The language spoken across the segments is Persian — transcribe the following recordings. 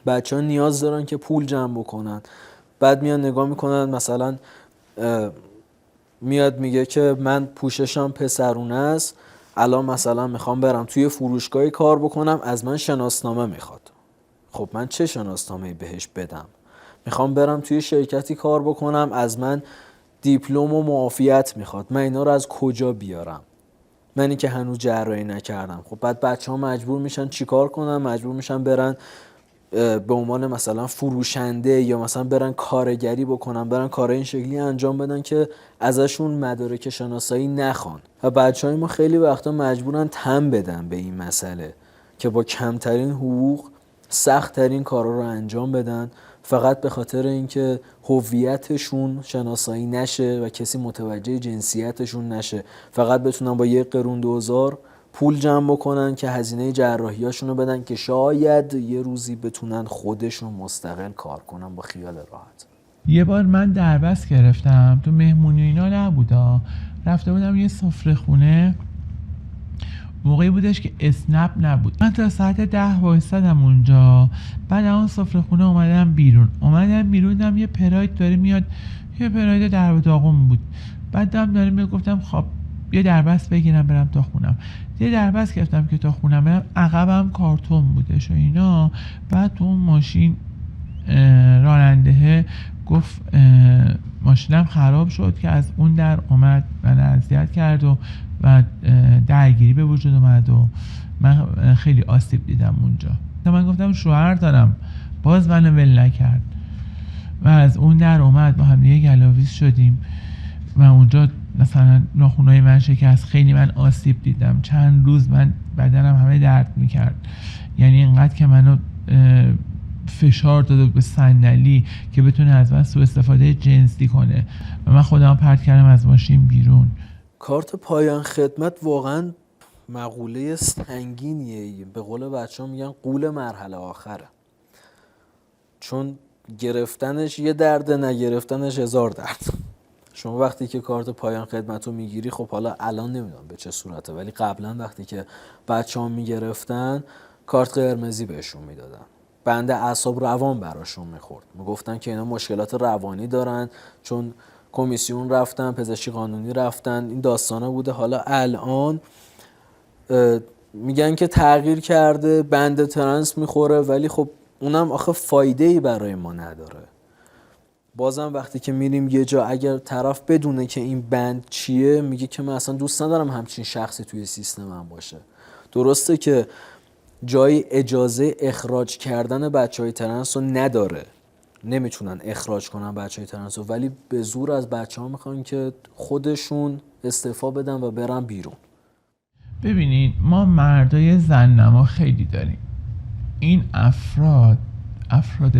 بچه‌ها نیاز دارن که پول جمع بکنن، بعد میان نگاه میکنن مثلا میاد میگه که من پوششم پسرونه است، الان مثلا میخوام برم توی فروشگاهی کار بکنم، از من شناسنامه میخواد. خب من چه شناسنامه‌ای بهش بدم؟ میخوام برم توی شرکتی کار بکنم، از من دیپلم و معافیت میخواد، من اینا رو از کجا بیارم؟ منی که هنوز جراحی نکردم. خب بعد بچه‌ها مجبور میشن چیکار کنن؟ مجبور میشن برن به عنوان مثلا فروشنده یا مثلا برن کارگری بکنن، برن کار این شکلی انجام بدن که ازشون مدارک شناسایی نخوان. و بچهای ما خیلی وقتا مجبورن تن بدن به این مسئله که با کمترین حقوق سخت ترین کارا رو انجام بدن، فقط به خاطر اینکه هویتشون شناسایی نشه و کسی متوجه جنسیتشون نشه، فقط بتونن با 1 قرون 2000 پول جمع بکنن که هزینه جراحیاشون رو بدن که شاید یه روزی بتونن خودشون مستقل کار کنن با خیال راحت. یه بار من دربست گرفتم، تو مهمونی اینا نبودا، رفته بودم یه سفره خونه، موقعی بودش که اسنپ نبود. من تا ساعت 10 وایسادم اونجا، بعد اون سفره خونه اومدم بیرون دیدم یه پراید داره میاد، یه پراید در و داغون بود. بعد داره میاد، گفتم خب یه دربست بگیرم برم تا خونم. یه دربست گرفتم که تا خونم برم، عقبم کارتون بودش و اینا. بعد تو اون ماشین راننده گفت ماشینم خراب شد که از اون در اومد، من اذیت کرد و درگیری به وجود اومد و من خیلی آسیب دیدم اونجا. من گفتم شوهر دارم، باز منو ول نکرد و از اون در اومد، با هم دیگه گلاویز شدیم و اونجا مثلا ناخنای من شکست، خیلی من آسیب دیدم، چند روز من بدنم همه درد میکرد، یعنی اینقدر که منو فشار داده به صندلی که بتونه از من سوء استفاده جنسی کنه و من خودم پرت کردم از ماشین بیرون. کارت پایان خدمت واقعا مقوله سنگینیه، به قول بچه ها میگن قول مرحله آخره، چون گرفتنش یه درده، نگرفتنش 1000 درد. شما وقتی که کارت پایان خدمت رو میگیری، خب حالا الان نمیدونم به چه صورته، ولی قبلا وقتی که بچه ها میگرفتن کارت قرمزی بهشون میدادن، بنده اعصاب روان براشون میخورد، میگفتن که اینا مشکلات روانی دارن چون کمیسیون رفتن، پزشکی قانونی رفتن، این داستانه بوده. حالا الان میگن که تغییر کرده، بند ترنس میخوره، ولی خب اونم آخه فایده‌ای برای ما نداره. بازم وقتی که میریم یه جا، اگر طرف بدونه که این بند چیه، میگه که من اصلا دوست ندارم همچین شخصی توی سیستم من باشه. درسته که جای اجازه اخراج کردن بچهای ترنس رو نداره، نمیتونن اخراج کنن بچهای ترنس رو، ولی به زور از بچه‌ها میخوان که خودشون استعفا بدن و برن بیرون. ببینید ما مردای زن‌نما خیلی داریم، این افراد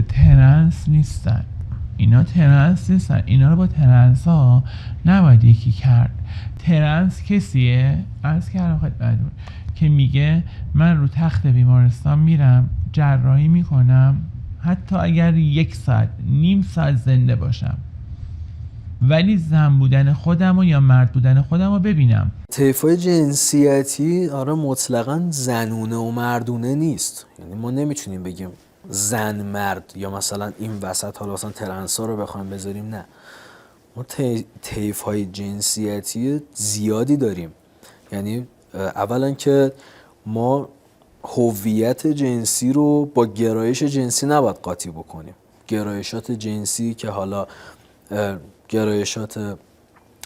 ترنس نیستن، اینا رو با ترنس ها نباید یکی کرد. ترنس کسیه عرض کردم خدمتتون که میگه من رو تخت بیمارستان میرم جراحی میکنم، حتی اگر 1 ساعت نیم ساعت زنده باشم، ولی زن بودن خودم یا مرد بودن خودم رو ببینم. طیفای جنسیتی آره مطلقاً زنونه و مردونه نیست، یعنی ما نمیتونیم بگیم زن مرد یا مثلا این وسط حالا مثلا ترنسا رو بخوایم بذاریم، نه، ما طیف‌های جنسیتی زیادی داریم. یعنی اولا که ما هویت جنسی رو با گرایش جنسی نباید قاطی بکنیم. گرایشات جنسی که حالا گرایشات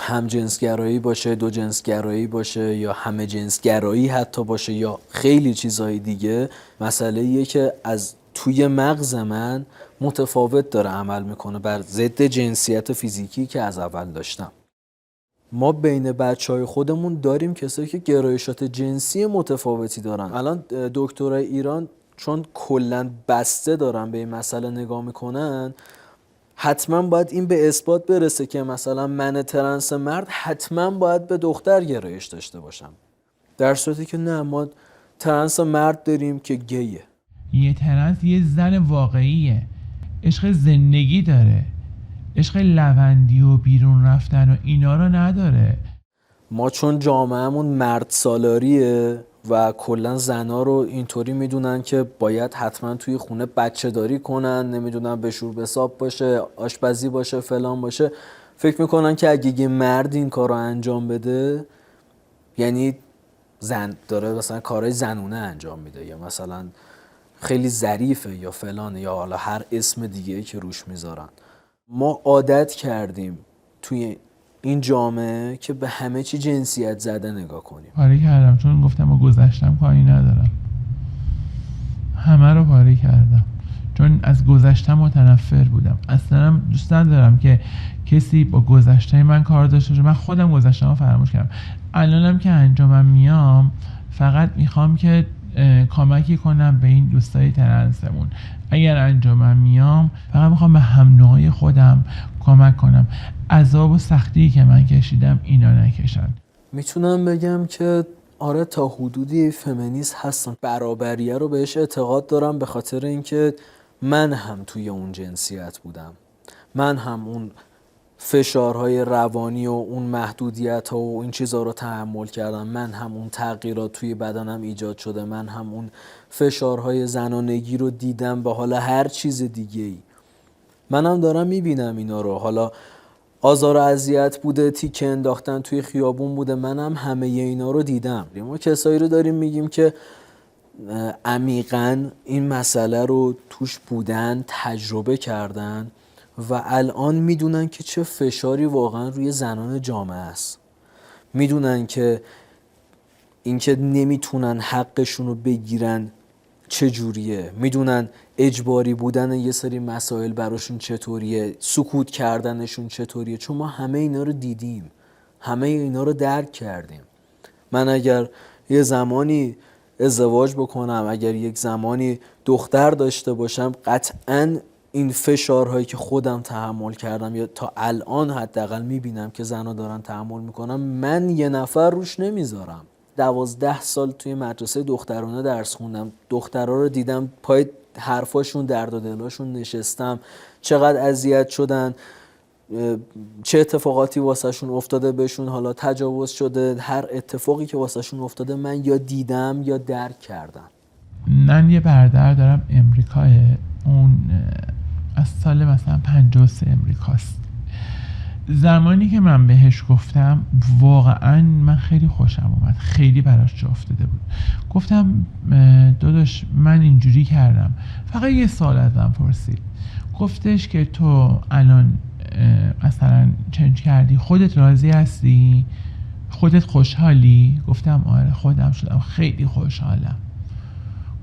هم جنسگرایی باشه، دو جنسگرایی باشه یا همه جنسگرایی حتی باشه یا خیلی چیزهای دیگه، مسئله ایه که از توی مغز من متفاوت داره عمل میکنه بر ضد جنسیت فیزیکی که از اول داشتم. ما بین بچهای خودمون داریم کسایی که گرایشات جنسی متفاوتی دارن. الان دکترای ایران چون کلن بسته دارن به این مسئله نگاه میکنن، حتما باید این به اثبات برسه که مثلا من ترنس مرد حتما باید به دختر گرایش داشته باشم، در صورتی که نه، ما ترنس مرد داریم که گیه. یه ترنس یه زن واقعیه، عشق زندگی داره، عشق لوندی و بیرون رفتن و اینا رو نداره. ما چون جامعهمون مرد سالاریه، و کلا زنا رو اینطوری میدونن که باید حتما توی خونه بچه داری کنن، نمیدونن بشور بساب باشه، آشپزی باشه، فلان باشه. فکر میکنن که اگه یه مرد این کار رو انجام بده یعنی زن داره مثلا کارهای زنونه انجام میده، یا مثلا خیلی ظریفه یا فلانه، یا حالا هر اسم دیگه‌ای که روش میذارن. ما عادت کردیم توی این جامعه که به همه چی جنسیت زده نگاه کنیم. پاره کردم چون گفتم با گذشتم کاری ندارم، همه رو پاره کردم چون از گذشتم متنفر بودم. اصلا دوست ندارم که کسی با گذشته من کار داشته باشه. من خودم گذشتم رو فراموش کردم. الانم که انجامم میام فقط میخوام که کمکی کنم به این دوستای ترنسمون. اگر انجامم میام فقط میخوام به هم نوعای خودم کمک کنم. عذاب و سختی که من کشیدم اینا نکشن. میتونم بگم که آره تا حدودی فمینیست هستم، برابریه رو بهش اعتقاد دارم، به خاطر اینکه من هم توی اون جنسیت بودم، من هم اون فشارهای روانی و اون محدودیت ها و این چیزها رو تحمل کردم، من هم اون تغییرات توی بدنم ایجاد شده، من هم اون فشارهای زنانگی رو دیدم به حال هر چیز دیگه ای. منم دارم میبینم اینا رو، حالا آزار و اذیت بوده، تیکه انداختن توی خیابون بوده، منم همه اینا رو دیدم. ما کسایی رو داریم میگیم که عمیقاً این مسئله رو توش بودن، تجربه کردن و الان میدونن که چه فشاری واقعا روی زنان جامعه است. میدونن که اینکه نمیتونن حقشون رو بگیرن چجوریه، میدونن اجباری بودن یه سری مسائل براشون چطوریه، سکوت کردنشون چطوریه، چون ما همه اینا رو دیدیم، همه اینا رو درک کردیم. من اگر یه زمانی ازدواج بکنم، اگر یک زمانی دختر داشته باشم، قطعاً این فشارهایی که خودم تحمل کردم یا تا الان حداقل میبینم که زنها دارن تحمل میکنم، من یه نفر روش نمیذارم. 12 سال توی مدرسه دخترانه درس خوندم، دخترها رو دیدم، پای حرفاشون، درد و دلاشون نشستم، چقدر اذیت شدن، چه اتفاقاتی واسهشون افتاده بهشون، حالا تجاوز شده، هر اتفاقی که واسهشون افتاده من یا دیدم یا درک کردم. من یه برادر دارم امریکاه، اون از سال مثلا 53 امریکاست. زمانی که من بهش گفتم واقعا من خیلی خوشم اومد، خیلی براش جا افتاده بود. گفتم داداش من اینجوری کردم، فقط یه سوال ازم پرسید. گفتش که تو الان مثلا چنج کردی، خودت راضی هستی؟ خودت خوشحالی؟ گفتم آره خودم شدم خیلی خوشحالم.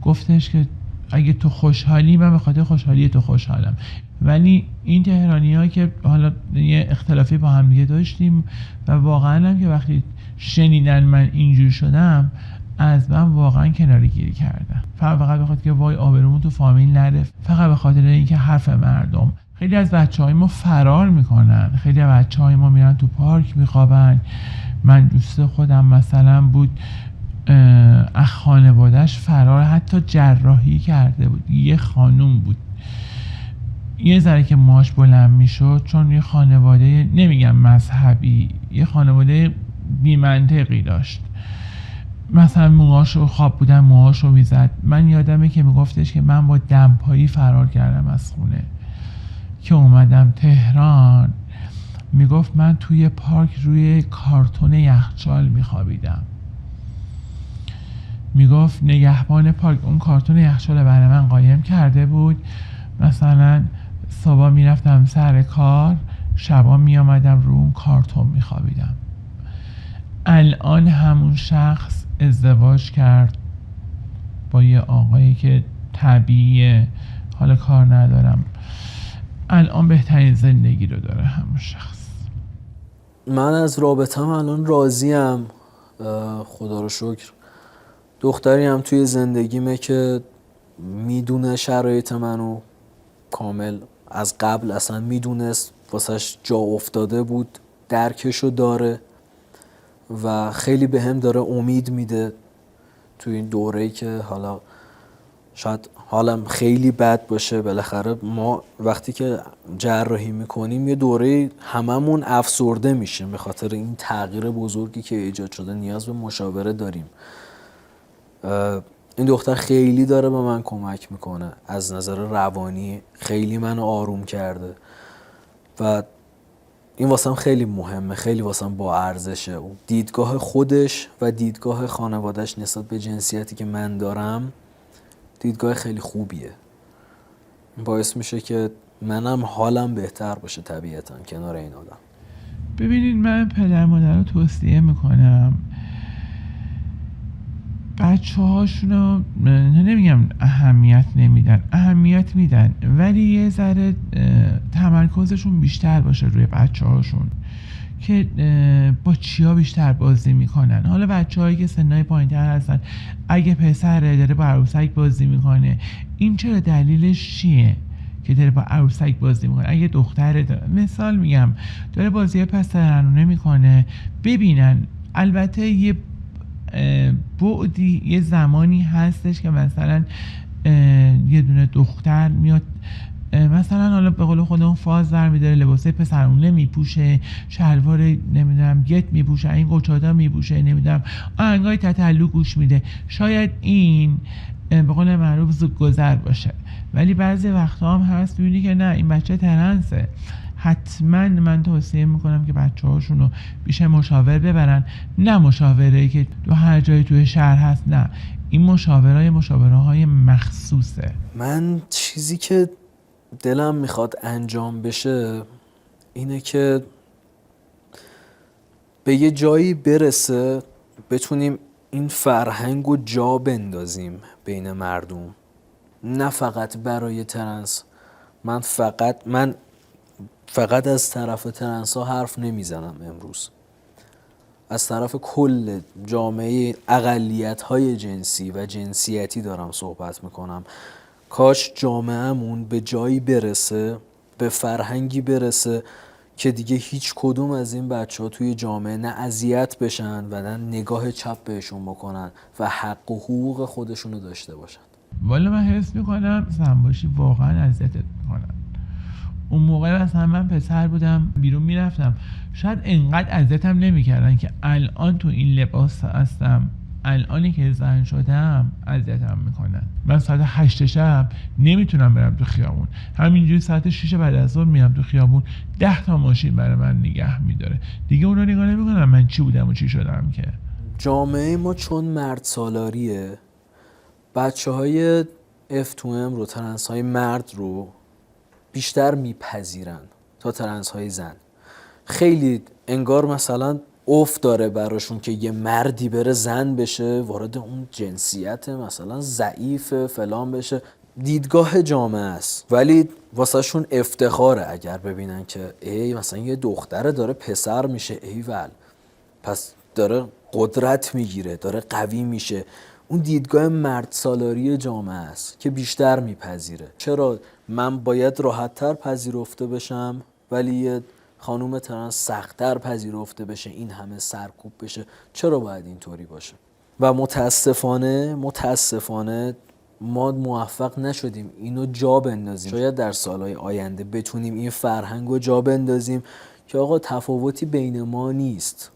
گفتش که اگه تو خوشحالی من به خاطر خوشحالی تو خوشحالم. ولی این تهرانی ها که حالا یه اختلافی با هم دیگه داشتیم و واقعا هم که وقتی شنیدن من اینجور شدم از من واقعا کناره گیری کردن، فقط به خاطر که وای آبرومون تو فامیل نره، فقط به خاطر اینکه حرف مردم. خیلی از بچهای ما فرار میکنن، خیلی از بچهای ما میرن تو پارک میخوابن. من دوست خودم مثلا بود از خانوادهش فرار، حتی جراحی کرده بود. یه خانوم بود یه ذره که ماش بلند میشد، چون یه خانواده نمیگم مذهبی، یه خانواده بی‌منطقی داشت، مثلا موهاشو خواب بودن موهاشو میزد. من یادمه که میگفتش که من با دمپایی فرار کردم از خونه که اومدم تهران. میگفت من توی پارک روی کارتون یخچال میخوابیدم. میگفت نگهبان پارک اون کارتون یخچال برای من قایم کرده بود. مثلا صبح میرفتم سر کار، شبا میامدم رو اون کارتون میخوابیدم. الان همون شخص ازدواج کرد با یه آقایی که طبیعیه، حالا کار ندارم، الان بهترین زندگی رو داره همون شخص. من از رابطم الان راضیم، خدا رو شکر. دختری هم توی زندگیمه که میدونه شرایط منو کامل، از قبل اصلا میدونست، واسش جا افتاده بود، درکشو داره و خیلی به هم داره امید میده توی این دوره‌ای که حالا شاید حالم خیلی بد باشه. بالاخره ما وقتی که جراحی میکنیم یه دوره هممون افسرده میشیم به خاطر این تغییر بزرگی که ایجاد شده، نیاز به مشاوره داریم. این دختر خیلی داره به من کمک میکنه، از نظر روانی خیلی منو آروم کرده و این واسم خیلی مهمه، خیلی واسم با ارزشه. دیدگاه خودش و دیدگاه خانوادهش نسبت به جنسیتی که من دارم دیدگاه خیلی خوبیه. باعث میشه که منم حالم بهتر باشه طبیعتاً کنار این آدم. ببینید من پدر مادر رو توصیه میکنم بچه هاشونو نمیگم اهمیت نمیدن، اهمیت میدن، ولی یه ذره تمرکزشون بیشتر باشه روی بچه هاشون که با چیا بیشتر بازی میکنن. حالا بچه هایی که سنهای پایین تر هستن، اگه پسره داره با عروسک بازی میکنه، این چرا دلیلش چیه که داره با عروسک بازی میکنه؟ اگه دختره مثال میگم داره بازی پس ترانه میکنه، ببینن. البته یه بعدی یه زمانی هستش که مثلا یه دونه دختر میاد مثلا حالا به قول خودمون فاز برمی‌داره، لباسای پسرونه میپوشه، شلوار نمیدونم گت میپوشه، این قچادا میپوشه، نمیدونم آهنگای تتلو گوش میده. شاید این به قول معروف زود گذر باشه، ولی بعضی وقتا هم هست میبینی که نه این بچه ترنسه. حتما من توصیه میکنم که بچه هاشون رو بیشه مشاور ببرن، نه مشاوره که تو هر جایی توی شهر هست، نه این مشاوره های مخصوصه. من چیزی که دلم میخواد انجام بشه اینه که به یه جایی برسه بتونیم این فرهنگ رو جا بندازیم بین مردم، نه فقط برای ترنس. من فقط از طرف ترنس ها حرف نمیزنم امروز، از طرف کل جامعه اقلیت های جنسی و جنسیتی دارم صحبت میکنم. کاش جامعهمون به جایی برسه، به فرهنگی برسه که دیگه هیچ کدوم از این بچه ها توی جامعه نه اذیت بشن و نه نگاه چپ بهشون بکنن و حق و حقوق خودشونو داشته باشن. والا من حس میکنم زن باشی واقعا اذیتت میکنن. اون موقع مثلا من پسر بودم بیرون میرفتم، شاید انقدر اذیتم نمیکردن که الان تو این لباس هستم، الانی که زن شدم اذیتم میکنن. من ساعت 8 شب نمیتونم برم تو خیابون، همینجوری ساعت 6 بعد از ظهر میرم تو خیابون 10 تا ماشین برای من نگه میداره، دیگه اونا نگاه نمیکنن من چی بودم و چی شدم. که جامعه ما چون مرد سالاریه، بچه های F2M رو، ترنس های مرد رو بیشتر میپذیرن تا ترنس های زن. خیلی انگار مثلا افت داره براشون که یه مردی بره زن بشه، وارد اون جنسیت مثلا ضعیف فلان بشه. دیدگاه جامعه است، ولی واسه شون افتخاره اگر ببینن که ای مثلا یه دختره داره پسر میشه، ایول پس داره قدرت میگیره، داره قوی میشه. اون دیدگاه مرد سالاری جامعه است که بیشتر میپذیره. چرا من باید راحت‌تر پذیرفته بشم ولی یه خانوم ترنس سخت‌تر پذیرفته بشه، این همه سرکوب بشه؟ چرا باید اینطوری باشه؟ و متاسفانه ما موفق نشدیم اینو جا بندازیم. شاید در سالهای آینده بتونیم این فرهنگ رو جا بندازیم که آقا تفاوتی بین ما نیست،